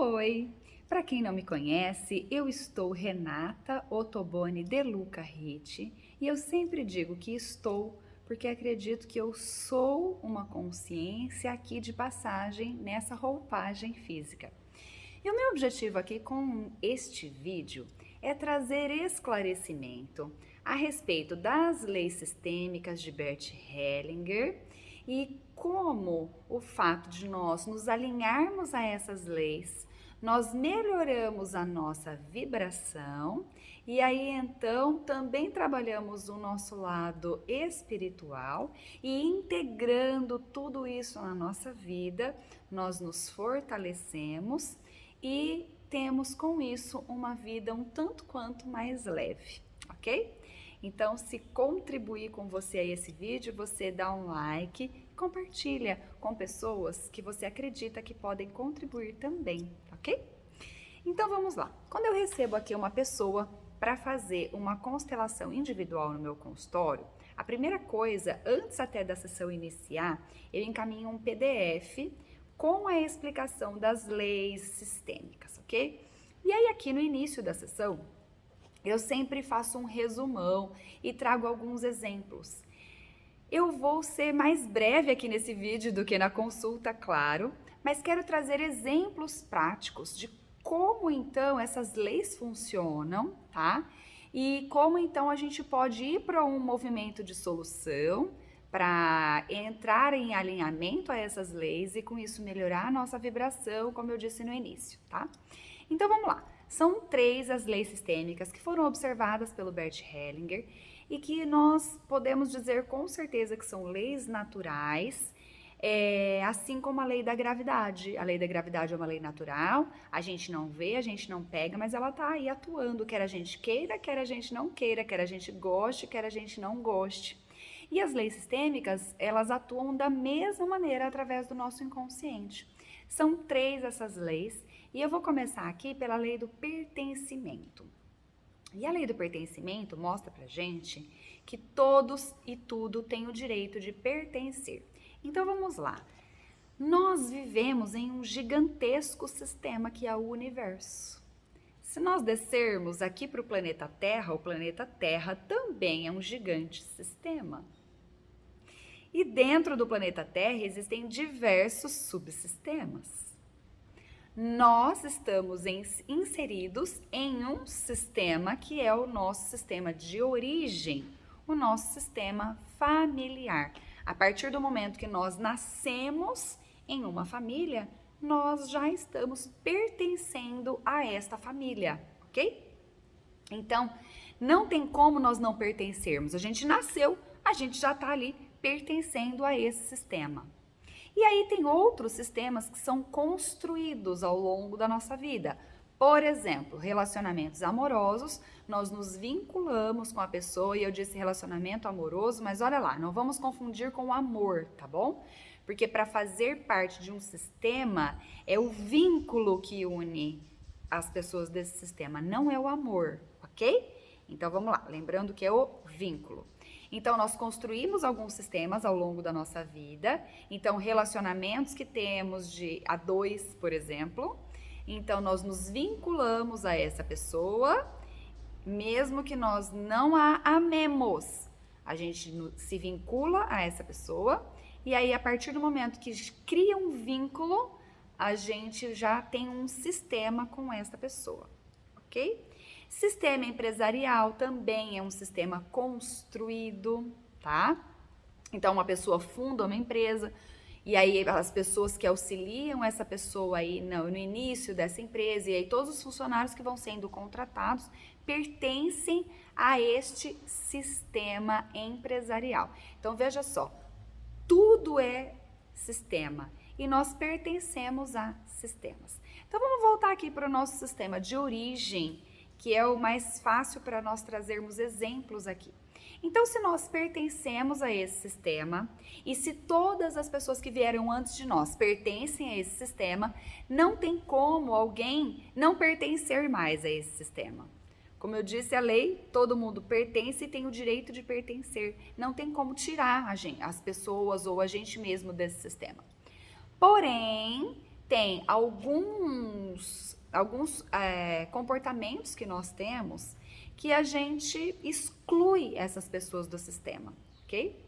Oi! Para quem não me conhece, eu estou Renata Ottoboni de Luca Ritti e eu sempre digo que estou porque acredito que eu sou uma consciência aqui de passagem nessa roupagem física. E o meu objetivo aqui com este vídeo é trazer esclarecimento a respeito das leis sistêmicas de Bert Hellinger e como o fato de nós nos alinharmos a essas leis, nós melhoramos a nossa vibração e aí então também trabalhamos o nosso lado espiritual e integrando tudo isso na nossa vida, nós nos fortalecemos e temos com isso uma vida um tanto quanto mais leve, ok? Então, se contribuir com você a esse vídeo, você dá um like, compartilha com pessoas que você acredita que podem contribuir também, ok? Então, vamos lá. Quando eu recebo aqui uma pessoa para fazer uma constelação individual no meu consultório, a primeira coisa, antes até da sessão iniciar, eu encaminho um PDF com a explicação das leis sistêmicas, ok? E aí aqui no início da sessão, eu sempre faço um resumão e trago alguns exemplos. Eu vou ser mais breve aqui nesse vídeo do que na consulta, claro, mas quero trazer exemplos práticos de como então essas leis funcionam, tá? E como então a gente pode ir para um movimento de solução, para entrar em alinhamento a essas leis e com isso melhorar a nossa vibração, como eu disse no início, tá? Então vamos lá. São 3 as leis sistêmicas que foram observadas pelo Bert Hellinger e que nós podemos dizer com certeza que são leis naturais, assim como a lei da gravidade. A lei da gravidade é uma lei natural, a gente não vê, a gente não pega, mas ela tá aí atuando, quer a gente queira, quer a gente não queira, quer a gente goste, quer a gente não goste. E as leis sistêmicas, elas atuam da mesma maneira através do nosso inconsciente. São 3 essas leis e eu vou começar aqui pela lei do pertencimento. E a lei do pertencimento mostra pra gente que todos e tudo têm o direito de pertencer. Então vamos lá. Nós vivemos em um gigantesco sistema que é o universo. Se nós descermos aqui para o planeta Terra também é um gigante sistema. E dentro do planeta Terra existem diversos subsistemas. Nós estamos inseridos em um sistema que é o nosso sistema de origem, o nosso sistema familiar. A partir do momento que nós nascemos em uma família, nós já estamos pertencendo a esta família, ok? Então, não tem como nós não pertencermos. A gente nasceu, a gente já está ali pertencendo a esse sistema. E aí tem outros sistemas que são construídos ao longo da nossa vida. Por exemplo, relacionamentos amorosos, nós nos vinculamos com a pessoa, e eu disse relacionamento amoroso, mas olha lá, não vamos confundir com o amor, tá bom? Porque para fazer parte de um sistema, é o vínculo que une as pessoas desse sistema, não é o amor, ok? Então vamos lá, lembrando que é o vínculo. Então nós construímos alguns sistemas ao longo da nossa vida, então relacionamentos que temos de a 2, por exemplo, então nós nos vinculamos a essa pessoa, mesmo que nós não a amemos, a gente se vincula a essa pessoa, e aí a partir do momento que cria um vínculo, a gente já tem um sistema com essa pessoa, ok? Sistema empresarial também é um sistema construído, tá? Então, uma pessoa funda uma empresa e aí as pessoas que auxiliam essa pessoa aí no início dessa empresa e aí todos os funcionários que vão sendo contratados pertencem a este sistema empresarial. Então, veja só, tudo é sistema e nós pertencemos a sistemas. Então, vamos voltar aqui para o nosso sistema de origem, que é o mais fácil para nós trazermos exemplos aqui. Então, se nós pertencemos a esse sistema e se todas as pessoas que vieram antes de nós pertencem a esse sistema, não tem como alguém não pertencer mais a esse sistema. Como eu disse, a lei, todo mundo pertence e tem o direito de pertencer. Não tem como tirar as pessoas ou a gente mesmo desse sistema. Porém, tem alguns comportamentos que nós temos que a gente exclui essas pessoas do sistema, ok?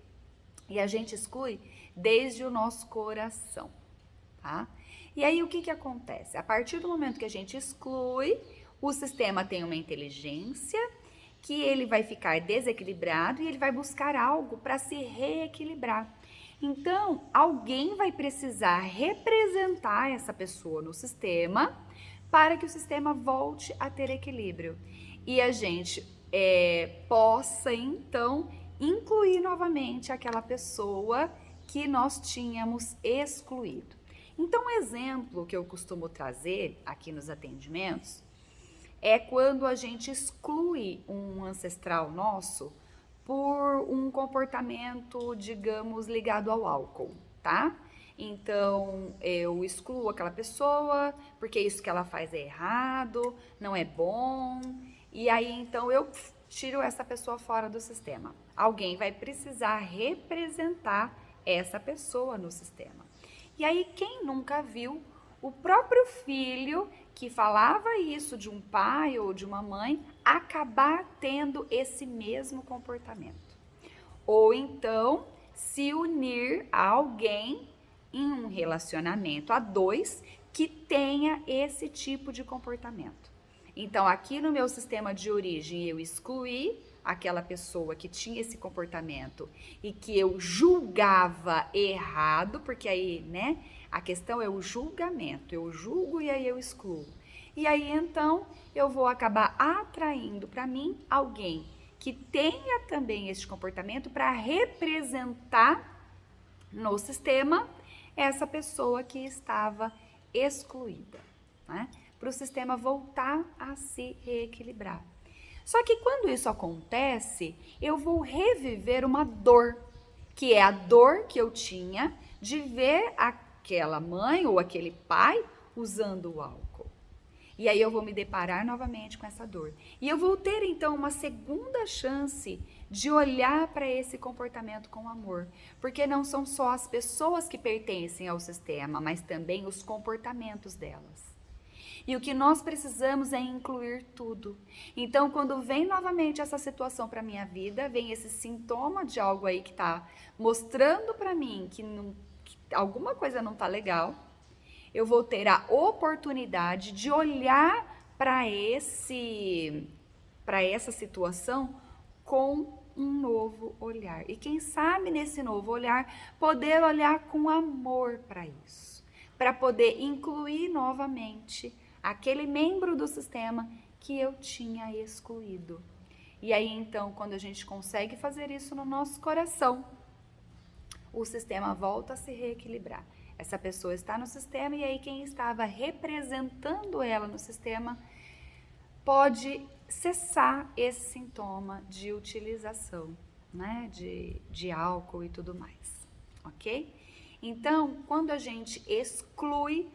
E a gente exclui desde o nosso coração, tá? E aí o que acontece? A partir do momento que a gente exclui, o sistema tem uma inteligência que ele vai ficar desequilibrado e ele vai buscar algo para se reequilibrar. Então, alguém vai precisar representar essa pessoa no sistema para que o sistema volte a ter equilíbrio. E a gente possa, então, incluir novamente aquela pessoa que nós tínhamos excluído. Então, um exemplo que eu costumo trazer aqui nos atendimentos é quando a gente exclui um ancestral nosso por um comportamento, digamos, ligado ao álcool, tá? Então, eu excluo aquela pessoa porque isso que ela faz é errado, não é bom, e aí então eu tiro essa pessoa fora do sistema. Alguém vai precisar representar essa pessoa no sistema. E aí, quem nunca viu o próprio filho que falava isso de um pai ou de uma mãe acabar tendo esse mesmo comportamento? Ou então se unir a alguém em um relacionamento a dois que tenha esse tipo de comportamento. Então, aqui no meu sistema de origem, eu excluí aquela pessoa que tinha esse comportamento e que eu julgava errado, porque aí, né, a questão é o julgamento. Eu julgo e aí eu excluo. E aí, então, eu vou acabar atraindo para mim alguém que tenha também esse comportamento para representar no sistema essa pessoa que estava excluída, né? Para o sistema voltar a se reequilibrar. Só que quando isso acontece, eu vou reviver uma dor, que é a dor que eu tinha de ver aquela mãe ou aquele pai usando o álcool. E aí eu vou me deparar novamente com essa dor. E eu vou ter então uma segunda chance de olhar para esse comportamento com amor. Porque não são só as pessoas que pertencem ao sistema, mas também os comportamentos delas. E o que nós precisamos é incluir tudo. Então, quando vem novamente essa situação para minha vida, vem esse sintoma de algo aí que está mostrando para mim que alguma coisa não está legal, eu vou ter a oportunidade de olhar para essa situação com um novo olhar. E quem sabe nesse novo olhar, poder olhar com amor para isso, para poder incluir novamente aquele membro do sistema que eu tinha excluído. E aí então, quando a gente consegue fazer isso no nosso coração, o sistema volta a se reequilibrar. Essa pessoa está no sistema e aí quem estava representando ela no sistema pode cessar esse sintoma de utilização, né, de álcool e tudo mais, ok? Então, quando a gente exclui,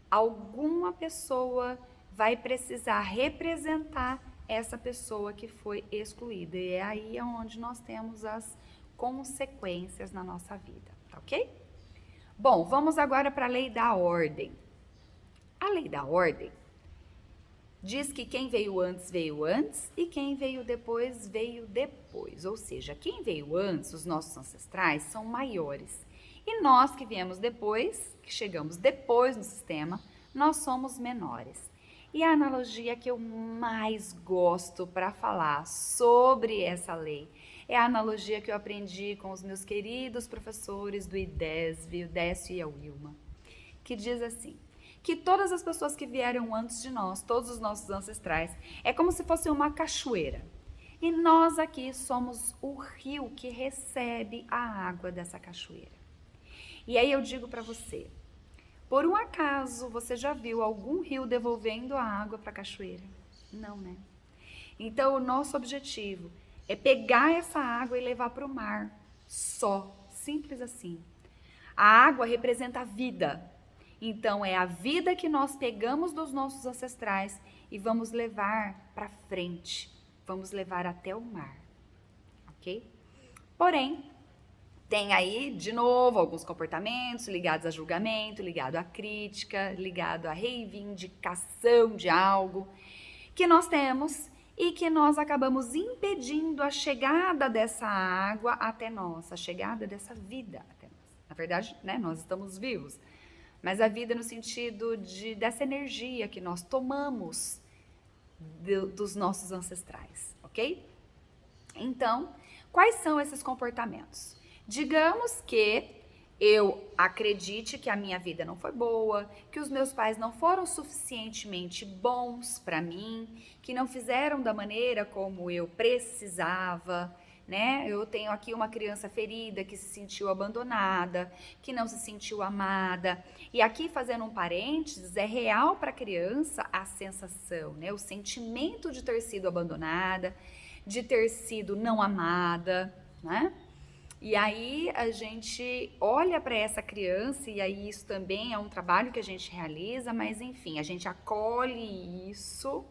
alguma pessoa vai precisar representar essa pessoa que foi excluída. E é aí onde nós temos as consequências na nossa vida, tá ok? Bom, vamos agora para a lei da ordem. A lei da ordem diz que quem veio antes e quem veio depois. Ou seja, quem veio antes, os nossos ancestrais, são maiores. E nós que viemos depois, que chegamos depois no sistema, nós somos menores. E a analogia que eu mais gosto para falar sobre essa lei é a analogia que eu aprendi com os meus queridos professores do IDESV, o Décio e a Wilma, que diz assim, que todas as pessoas que vieram antes de nós, todos os nossos ancestrais, é como se fosse uma cachoeira. E nós aqui somos o rio que recebe a água dessa cachoeira. E aí eu digo para você, por um acaso você já viu algum rio devolvendo a água para a cachoeira? Não, né? Então o nosso objetivo é pegar essa água e levar para o mar, só, simples assim. A água representa a vida, então é a vida que nós pegamos dos nossos ancestrais e vamos levar para frente, vamos levar até o mar, ok? Porém, tem aí, de novo, alguns comportamentos ligados a julgamento, ligado à crítica, ligado à reivindicação de algo que nós temos e que nós acabamos impedindo a chegada dessa água até nós, a chegada dessa vida até nós. Na verdade, né, nós estamos vivos, mas a vida no sentido dessa energia que nós tomamos dos nossos ancestrais, ok? Então, quais são esses comportamentos? Digamos que eu acredite que a minha vida não foi boa, que os meus pais não foram suficientemente bons para mim, que não fizeram da maneira como eu precisava, né? Eu tenho aqui uma criança ferida que se sentiu abandonada, que não se sentiu amada. E aqui, fazendo um parênteses, é real para a criança a sensação, né? O sentimento de ter sido abandonada, de ter sido não amada, né? E aí a gente olha para essa criança, e aí isso também é um trabalho que a gente realiza, mas enfim, a gente acolhe isso,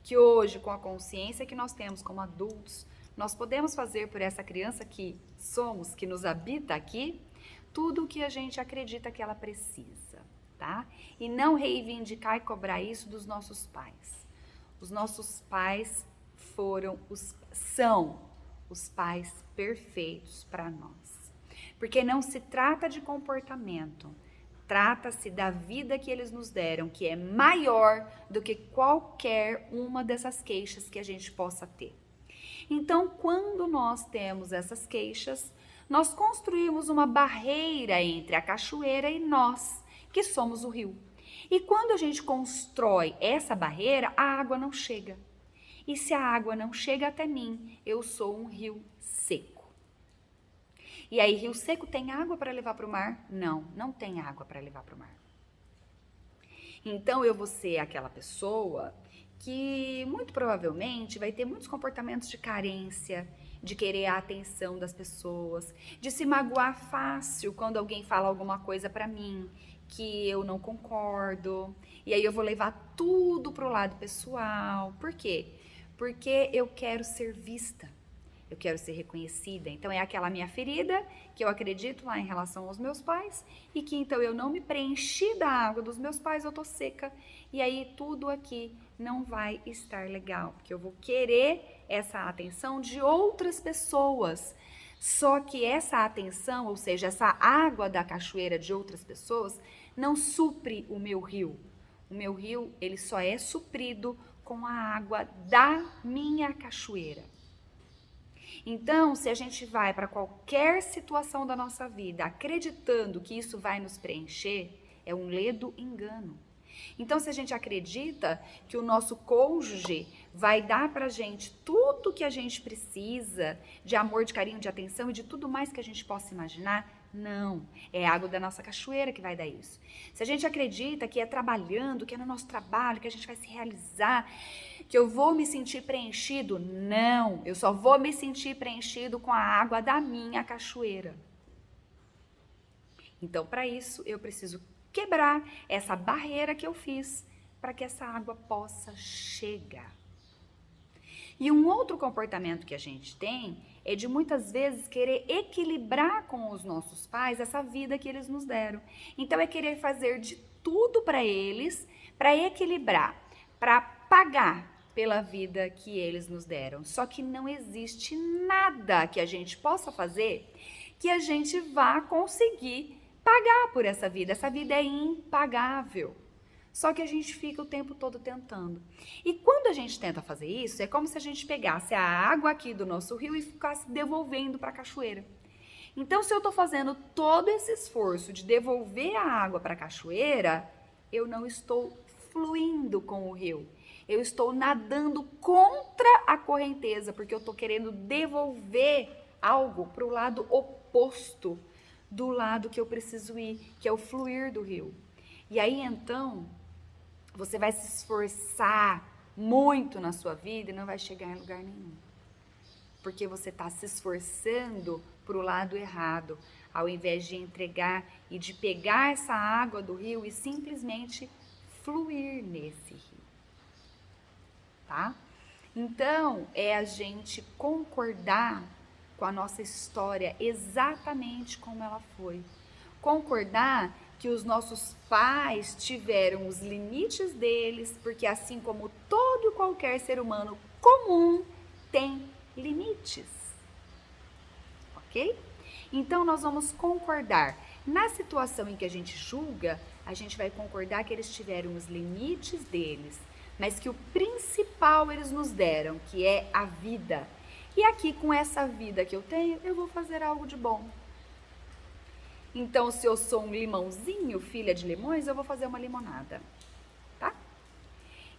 que hoje, com a consciência que nós temos como adultos, nós podemos fazer por essa criança que somos, que nos habita aqui, tudo o que a gente acredita que ela precisa, tá? E não reivindicar e cobrar isso dos nossos pais. Os nossos pais são os pais perfeitos para nós. Porque não se trata de comportamento, trata-se da vida que eles nos deram, que é maior do que qualquer uma dessas queixas que a gente possa ter. Então, quando nós temos essas queixas, nós construímos uma barreira entre a cachoeira e nós, que somos o rio. E quando a gente constrói essa barreira, a água não chega. E se a água não chega até mim, eu sou um rio seco. E aí, rio seco tem água para levar para o mar? Não, não tem água para levar para o mar. Então, eu vou ser aquela pessoa que muito provavelmente vai ter muitos comportamentos de carência, de querer a atenção das pessoas, de se magoar fácil quando alguém fala alguma coisa para mim que eu não concordo. E aí eu vou levar tudo pro lado pessoal. Por quê? Porque eu quero ser vista, eu quero ser reconhecida. Então é aquela minha ferida que eu acredito lá em relação aos meus pais e que então eu não me preenchi da água dos meus pais, eu tô seca e aí tudo aqui não vai estar legal, porque eu vou querer essa atenção de outras pessoas. Só que essa atenção, ou seja, essa água da cachoeira de outras pessoas, não supre o meu rio. O meu rio, ele só é suprido com a água da minha cachoeira. Então, se a gente vai para qualquer situação da nossa vida acreditando que isso vai nos preencher, é um ledo engano. Então, se a gente acredita que o nosso cônjuge vai dar pra gente tudo que a gente precisa, de amor, de carinho, de atenção e de tudo mais que a gente possa imaginar, não, é a água da nossa cachoeira que vai dar isso. Se a gente acredita que é trabalhando, que é no nosso trabalho, que a gente vai se realizar, que eu vou me sentir preenchido, não, eu só vou me sentir preenchido com a água da minha cachoeira. Então, para isso, eu preciso quebrar essa barreira que eu fiz para que essa água possa chegar. E um outro comportamento que a gente tem é de muitas vezes querer equilibrar com os nossos pais essa vida que eles nos deram. Então é querer fazer de tudo para eles, para equilibrar, para pagar pela vida que eles nos deram. Só que não existe nada que a gente possa fazer que a gente vá conseguir pagar por essa vida. Essa vida é impagável. Só que a gente fica o tempo todo tentando. E quando a gente tenta fazer isso, é como se a gente pegasse a água aqui do nosso rio e ficasse devolvendo para a cachoeira. Então, se eu estou fazendo todo esse esforço de devolver a água para a cachoeira, eu não estou fluindo com o rio. Eu estou nadando contra a correnteza, porque eu estou querendo devolver algo para o lado oposto do lado que eu preciso ir, que é o fluir do rio. E aí, então, você vai se esforçar muito na sua vida e não vai chegar em lugar nenhum. Porque você está se esforçando para o lado errado, ao invés de entregar e de pegar essa água do rio e simplesmente fluir nesse rio. Tá? Então, é a gente concordar com a nossa história exatamente como ela foi. Concordar que os nossos pais tiveram os limites deles, porque assim como todo e qualquer ser humano comum tem limites. Ok? Então nós vamos concordar. Na situação em que a gente julga, a gente vai concordar que eles tiveram os limites deles, mas que o principal eles nos deram, que é a vida. E aqui, com essa vida que eu tenho, eu vou fazer algo de bom. Então, se eu sou um limãozinho, filha de limões, eu vou fazer uma limonada, tá?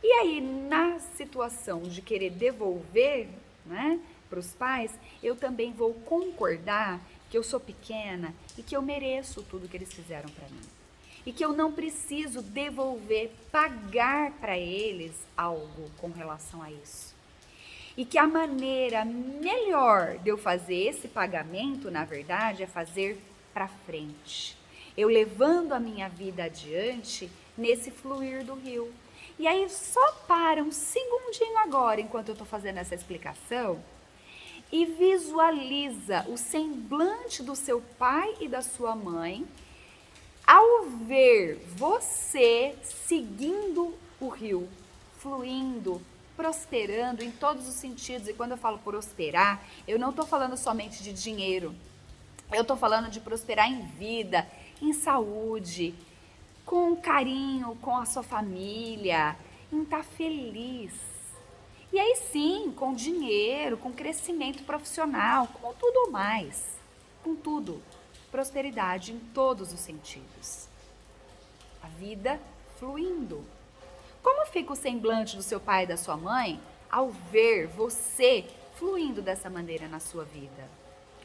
E aí, na situação de querer devolver, né, para os pais, eu também vou concordar que eu sou pequena e que eu mereço tudo que eles fizeram para mim. E que eu não preciso devolver, pagar para eles algo com relação a isso. E que a maneira melhor de eu fazer esse pagamento, na verdade, é fazer para frente. Eu levando a minha vida adiante nesse fluir do rio. E aí só para um segundinho agora, enquanto eu estou fazendo essa explicação, e visualiza o semblante do seu pai e da sua mãe ao ver você seguindo o rio, fluindo, prosperando em todos os sentidos. E quando eu falo prosperar, eu não estou falando somente de dinheiro. Eu estou falando de prosperar em vida, em saúde, com carinho, com a sua família, em estar feliz. E aí sim, com dinheiro, com crescimento profissional, com tudo mais. Com tudo. Prosperidade em todos os sentidos. A vida fluindo. Como fica o semblante do seu pai e da sua mãe ao ver você fluindo dessa maneira na sua vida?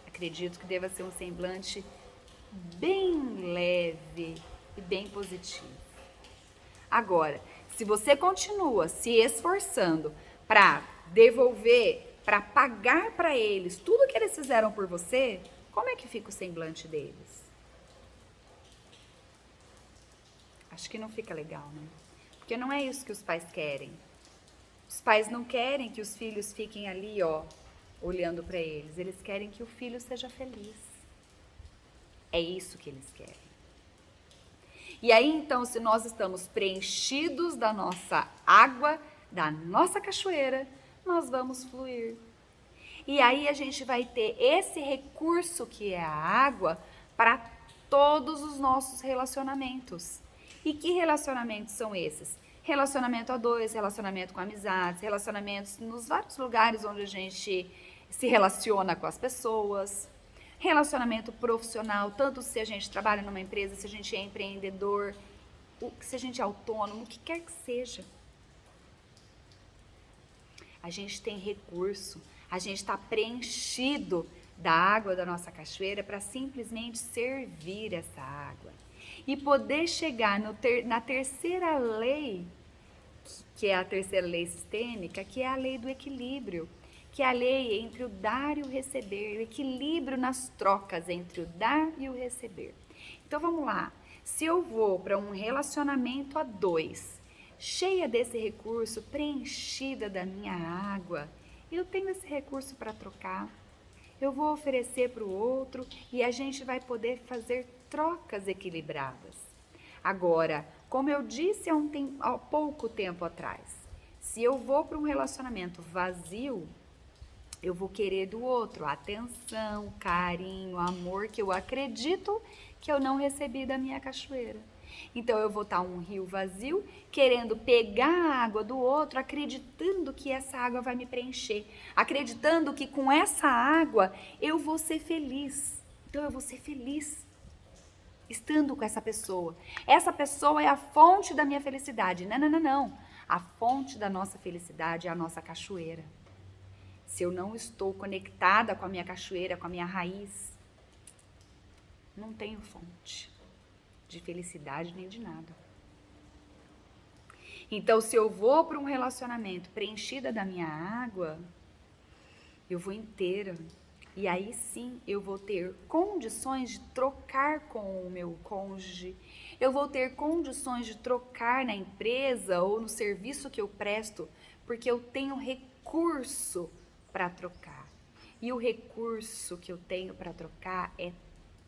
Acredito que deva ser um semblante bem leve e bem positivo. Agora, se você continua se esforçando para devolver, para pagar para eles tudo que eles fizeram por você, como é que fica o semblante deles? Acho que não fica legal, né? Porque não é isso que os pais querem. Os pais não querem que os filhos fiquem ali, ó, olhando para eles. Eles querem que o filho seja feliz. É isso que eles querem. E aí, então, se nós estamos preenchidos da nossa água, da nossa cachoeira, nós vamos fluir. E aí a gente vai ter esse recurso que é a água para todos os nossos relacionamentos. E que relacionamentos são esses? Relacionamento a dois, relacionamento com amizades, relacionamentos nos vários lugares onde a gente se relaciona com as pessoas. Relacionamento profissional, tanto se a gente trabalha numa empresa, se a gente é empreendedor, se a gente é autônomo, o que quer que seja. A gente tem recurso, a gente está preenchido da água da nossa cachoeira para simplesmente servir essa água. E poder chegar na terceira lei, que é a terceira lei sistêmica, que é a lei do equilíbrio, que é a lei entre o dar e o receber, o equilíbrio nas trocas entre o dar e o receber. Então vamos lá, se eu vou para um relacionamento a dois, cheia desse recurso, preenchida da minha água, eu tenho esse recurso para trocar, eu vou oferecer para o outro e a gente vai poder fazer trocas equilibradas. Agora, como eu disse há pouco tempo atrás, se eu vou para um relacionamento vazio, eu vou querer do outro atenção, carinho, amor, que eu acredito que eu não recebi da minha cachoeira. Então eu vou estar um rio vazio, querendo pegar a água do outro, acreditando que essa água vai me preencher, acreditando que com essa água eu vou ser feliz. Então eu vou ser feliz estando com essa pessoa. Essa pessoa é a fonte da minha felicidade. Não, não, não, não. A fonte da nossa felicidade é a nossa cachoeira. Se eu não estou conectada com a minha cachoeira, com a minha raiz, não tenho fonte de felicidade nem de nada. Então, se eu vou para um relacionamento preenchida da minha água, eu vou inteira. E aí sim, eu vou ter condições de trocar com o meu cônjuge, eu vou ter condições de trocar na empresa ou no serviço que eu presto, porque eu tenho recurso para trocar. E o recurso que eu tenho para trocar é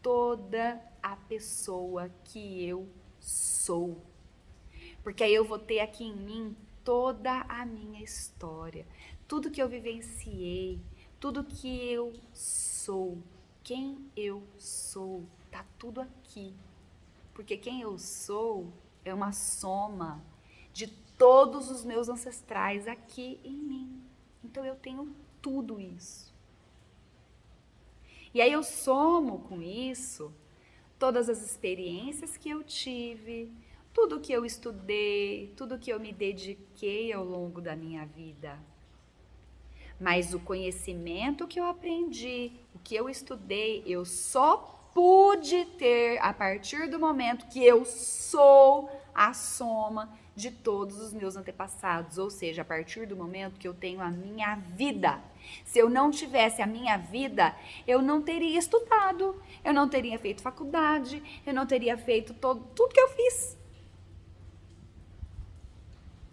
toda a pessoa que eu sou. Porque aí eu vou ter aqui em mim toda a minha história, tudo que eu vivenciei, tudo que eu sou, quem eu sou, tá tudo aqui. Porque quem eu sou é uma soma de todos os meus ancestrais aqui em mim. Então eu tenho tudo isso. E aí eu somo com isso todas as experiências que eu tive, tudo que eu estudei, tudo que eu me dediquei ao longo da minha vida. Mas o conhecimento que eu aprendi, o que eu estudei, eu só pude ter a partir do momento que eu sou a soma de todos os meus antepassados, ou seja, a partir do momento que eu tenho a minha vida. Se eu não tivesse a minha vida, eu não teria estudado, eu não teria feito faculdade, eu não teria feito tudo que eu fiz.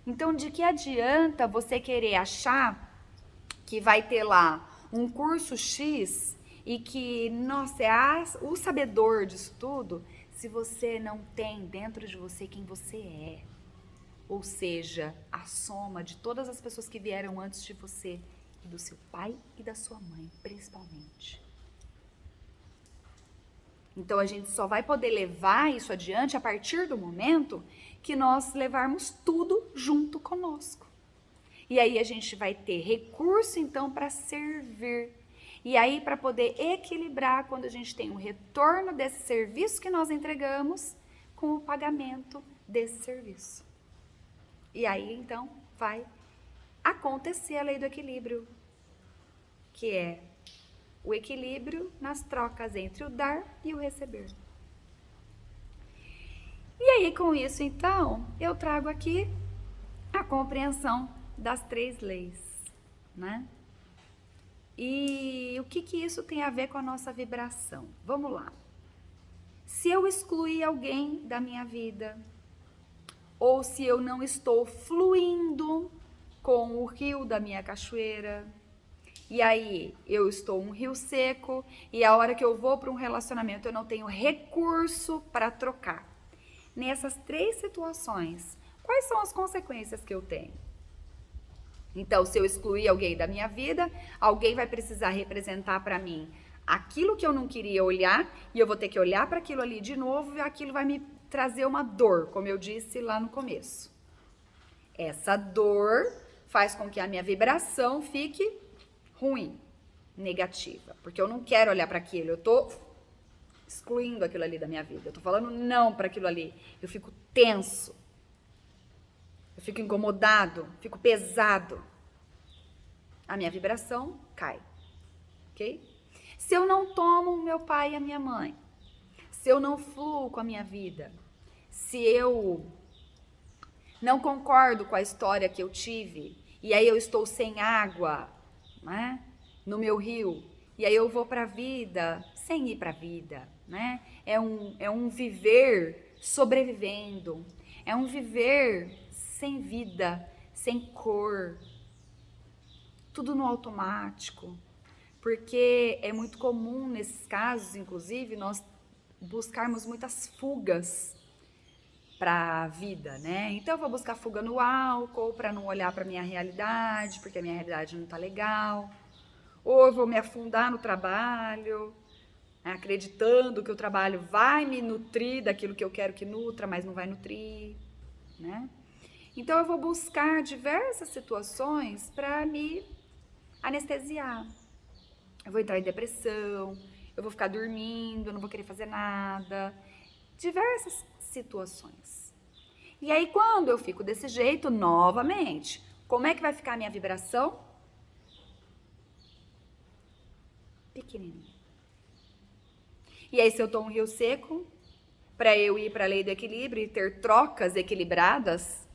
Então, de que adianta você querer achar que vai ter lá um curso X e que, nossa, é o sabedor disso tudo, se você não tem dentro de você quem você é? Ou seja, a soma de todas as pessoas que vieram antes de você, e do seu pai e da sua mãe, principalmente. Então, a gente só vai poder levar isso adiante a partir do momento que nós levarmos tudo junto conosco. E aí a gente vai ter recurso, então, para servir. E aí, para poder equilibrar quando a gente tem um retorno desse serviço que nós entregamos com o pagamento desse serviço. E aí, então, vai acontecer a lei do equilíbrio, que é o equilíbrio nas trocas entre o dar e o receber. E aí, com isso, então, eu trago aqui a compreensão das 3 leis, né? E o que isso tem a ver com a nossa vibração? Vamos lá. Se eu excluir alguém da minha vida, ou se eu não estou fluindo com o rio da minha cachoeira, e aí eu estou um rio seco, e a hora que eu vou para um relacionamento eu não tenho recurso para trocar. Nessas 3 situações, quais são as consequências que eu tenho? Então, se eu excluir alguém da minha vida, alguém vai precisar representar para mim aquilo que eu não queria olhar, e eu vou ter que olhar para aquilo ali de novo, e aquilo vai me trazer uma dor, como eu disse lá no começo. Essa dor faz com que a minha vibração fique ruim, negativa, porque eu não quero olhar para aquilo, eu tô excluindo aquilo ali da minha vida, eu tô falando não para aquilo ali, eu fico tenso, eu fico incomodado, fico pesado, a minha vibração cai, ok? Se eu não tomo meu pai e a minha mãe, se eu não fluo com a minha vida, se eu não concordo com a história que eu tive, e aí eu estou sem água, né, no meu rio, e aí eu vou para a vida sem ir para a vida, né? É um viver sobrevivendo, é um viver sem vida, sem cor, tudo no automático, porque é muito comum nesses casos, inclusive, nós buscarmos muitas fugas para a vida, né? Então eu vou buscar fuga no álcool para não olhar para minha realidade, porque a minha realidade não tá legal. Ou eu vou me afundar no trabalho, né, acreditando que o trabalho vai me nutrir daquilo que eu quero que nutra, mas não vai nutrir, né? Então eu vou buscar diversas situações para me anestesiar. Eu vou entrar em depressão, eu vou ficar dormindo, eu não vou querer fazer nada. Diversas situações. E aí, quando eu fico desse jeito, novamente, como é que vai ficar a minha vibração? Pequenininha. E aí, se eu tô um rio seco, para eu ir para a lei do equilíbrio e ter trocas equilibradas,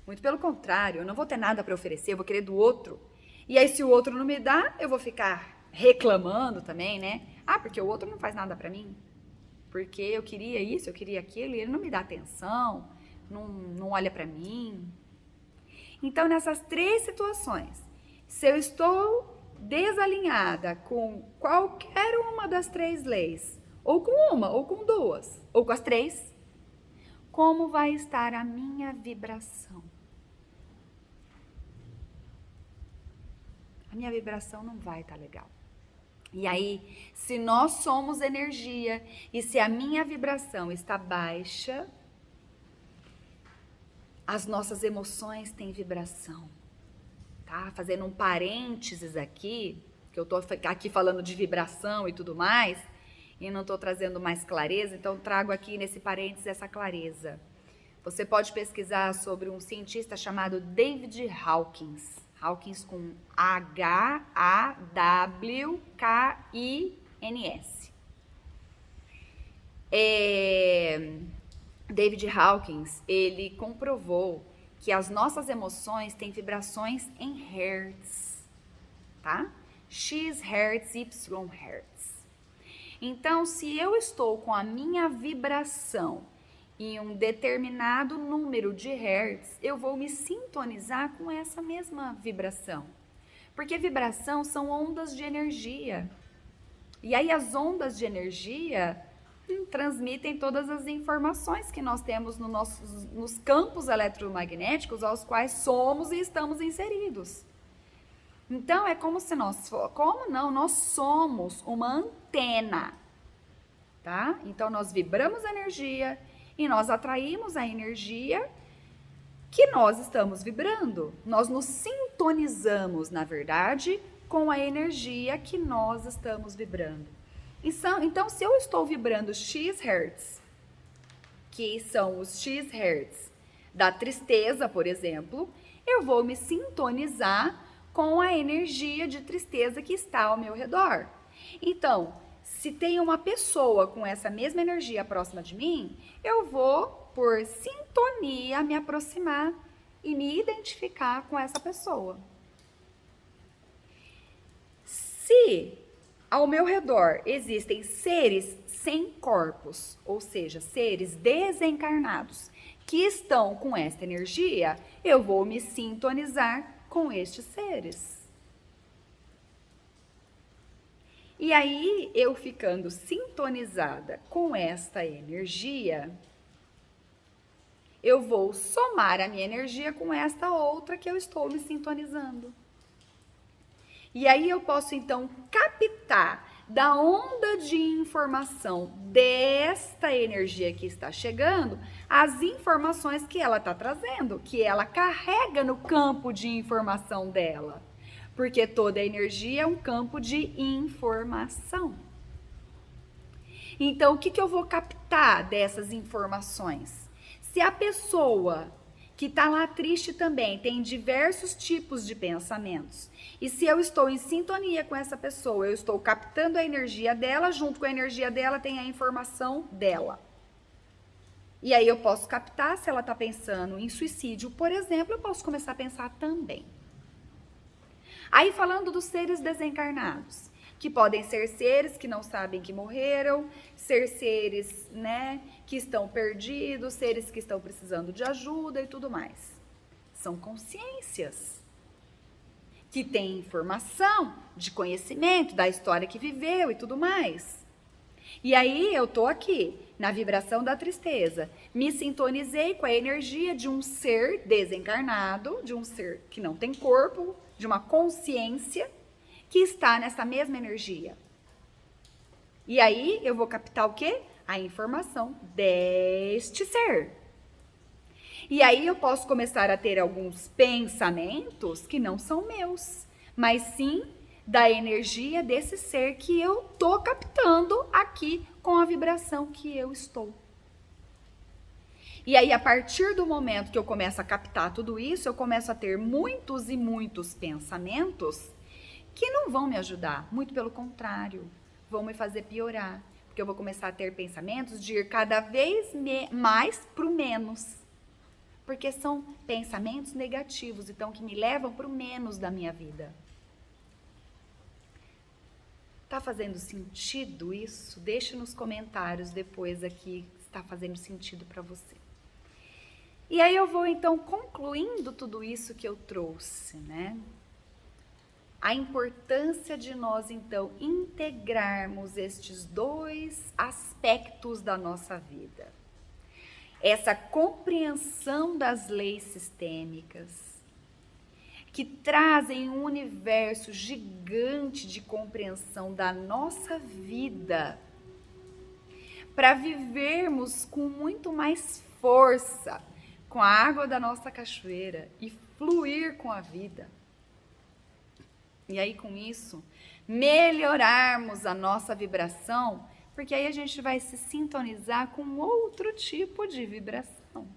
muito pelo contrário, eu não vou ter nada para oferecer, eu vou querer do outro. E aí, se o outro não me dá, eu vou ficar reclamando também, né? Ah, porque o outro não faz nada para mim. Porque eu queria isso, eu queria aquilo, e ele não me dá atenção, não olha para mim. Então, nessas 3 situações, se eu estou desalinhada com qualquer uma das 3 leis, ou com uma, ou com 2, ou com as 3, como vai estar a minha vibração? A minha vibração não vai estar legal. E aí, se nós somos energia e se a minha vibração está baixa, as nossas emoções têm vibração, tá? Fazendo um parênteses aqui, que eu tô aqui falando de vibração e tudo mais, e não tô trazendo mais clareza, então trago aqui nesse parênteses essa clareza. Você pode pesquisar sobre um cientista chamado David Hawkins. Hawkins com Hawkins. David Hawkins, ele comprovou que as nossas emoções têm vibrações em hertz, tá? X hertz, Y hertz. Então, se eu estou com a minha vibração em um determinado número de hertz, eu vou me sintonizar com essa mesma vibração. Porque vibração são ondas de energia. E aí as ondas de energia transmitem todas as informações que nós temos nos campos eletromagnéticos aos quais somos e estamos inseridos. Então é como se nós somos uma antena, tá? Então nós vibramos energia e nós atraímos a energia que nós estamos vibrando. Nós nos sintonizamos, na verdade, com a energia que nós estamos vibrando. Então, se eu estou vibrando X hertz, que são os X hertz da tristeza, por exemplo, eu vou me sintonizar com a energia de tristeza que está ao meu redor. Então, se tem uma pessoa com essa mesma energia próxima de mim, eu vou, por sintonia, me aproximar e me identificar com essa pessoa. Se ao meu redor existem seres sem corpos, ou seja, seres desencarnados, que estão com esta energia, eu vou me sintonizar com estes seres. E aí, eu ficando sintonizada com esta energia, eu vou somar a minha energia com esta outra que eu estou me sintonizando. E aí eu posso, então, captar da onda de informação desta energia que está chegando, as informações que ela está trazendo, que ela carrega no campo de informação dela. Porque toda energia é um campo de informação. Então, o que eu vou captar dessas informações? Se a pessoa que está lá triste também tem diversos tipos de pensamentos, e se eu estou em sintonia com essa pessoa, eu estou captando a energia dela, junto com a energia dela tem a informação dela. E aí eu posso captar, se ela está pensando em suicídio, por exemplo, eu posso começar a pensar também. Aí falando dos seres desencarnados, que podem ser seres que não sabem que morreram, ser seres, né, que estão perdidos, seres que estão precisando de ajuda e tudo mais. São consciências que têm informação, de conhecimento, da história que viveu e tudo mais. E aí eu tô aqui, na vibração da tristeza, me sintonizei com a energia de um ser desencarnado, de um ser que não tem corpo, de uma consciência que está nessa mesma energia. E aí eu vou captar o quê? A informação deste ser. E aí eu posso começar a ter alguns pensamentos que não são meus, mas sim da energia desse ser que eu tô captando aqui com a vibração que eu estou. E aí, a partir do momento que eu começo a captar tudo isso, eu começo a ter muitos e muitos pensamentos que não vão me ajudar, muito pelo contrário, vão me fazer piorar, porque eu vou começar a ter pensamentos de ir cada vez mais para o menos, porque são pensamentos negativos, então que me levam para o menos da minha vida. Tá fazendo sentido isso? Deixa nos comentários depois aqui se está fazendo sentido para você. E aí eu vou então concluindo tudo isso que eu trouxe, né? a importância de nós, então, integrarmos estes dois aspectos da nossa vida. Essa compreensão das leis sistêmicas, que trazem um universo gigante de compreensão da nossa vida, para vivermos com muito mais força, com a água da nossa cachoeira e fluir com a vida. E aí, com isso, melhorarmos a nossa vibração, porque aí a gente vai se sintonizar com outro tipo de vibração.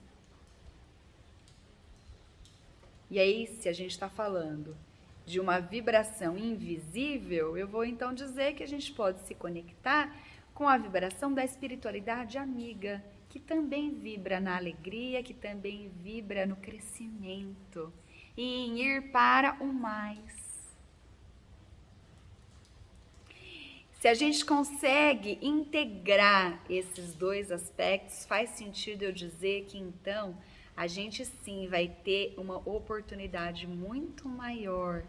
E aí, se a gente está falando de uma vibração invisível, eu vou então dizer que a gente pode se conectar com a vibração da espiritualidade amiga, que também vibra na alegria, que também vibra no crescimento e em ir para o mais. Se a gente consegue integrar esses dois aspectos, faz sentido eu dizer que então a gente sim vai ter uma oportunidade muito maior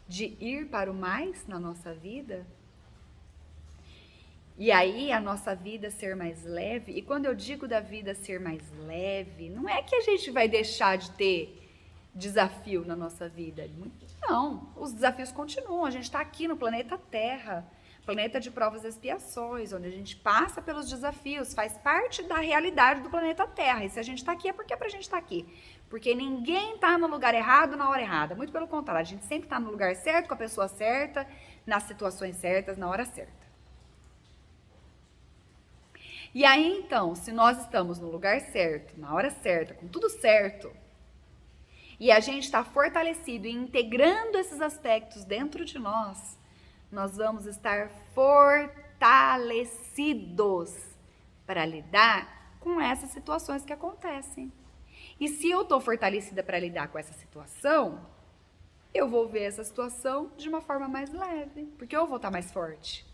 de ir para o mais na nossa vida. E aí a nossa vida ser mais leve, e quando eu digo da vida ser mais leve, não é que a gente vai deixar de ter desafio na nossa vida. Não, os desafios continuam, a gente está aqui no planeta Terra, planeta de provas e expiações, onde a gente passa pelos desafios, faz parte da realidade do planeta Terra. E se a gente está aqui é porque é pra gente estar aqui. Porque ninguém está no lugar errado na hora errada. Muito pelo contrário, a gente sempre está no lugar certo, com a pessoa certa, nas situações certas, na hora certa. E aí, então, se nós estamos no lugar certo, na hora certa, com tudo certo, e a gente está fortalecido e integrando esses aspectos dentro de nós, nós vamos estar fortalecidos para lidar com essas situações que acontecem. E se eu estou fortalecida para lidar com essa situação, eu vou ver essa situação de uma forma mais leve, porque eu vou estar mais forte.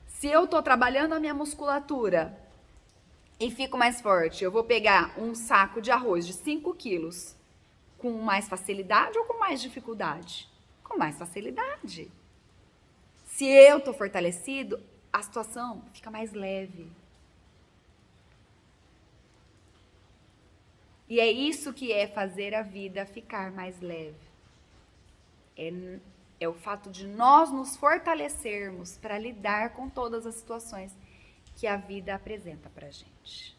Se eu estou trabalhando a minha musculatura e fico mais forte, eu vou pegar um saco de arroz de 5 quilos com mais facilidade ou com mais dificuldade? Com mais facilidade. Se eu estou fortalecido, a situação fica mais leve. E é isso que é fazer a vida ficar mais leve. É o fato de nós nos fortalecermos para lidar com todas as situações que a vida apresenta para a gente.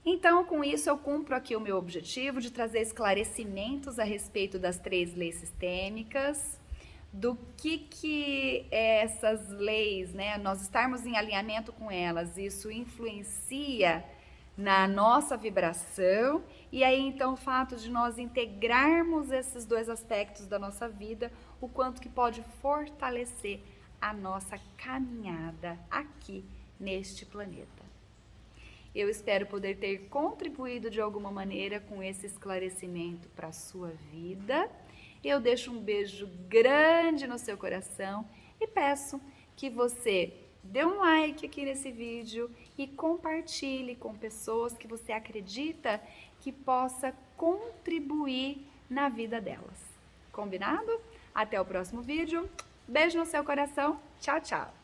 Então, com isso, eu cumpro aqui o meu objetivo de trazer esclarecimentos a respeito das 3 leis sistêmicas, do que essas leis, né, nós estarmos em alinhamento com elas, isso influencia na nossa vibração, e aí então o fato de nós integrarmos esses dois aspectos da nossa vida, o quanto que pode fortalecer a nossa caminhada aqui neste planeta. Eu espero poder ter contribuído de alguma maneira com esse esclarecimento para a sua vida. Eu deixo um beijo grande no seu coração e peço que você dê um like aqui nesse vídeo e compartilhe com pessoas que você acredita que possa contribuir na vida delas. Combinado? Até o próximo vídeo. Beijo no seu coração. Tchau, tchau.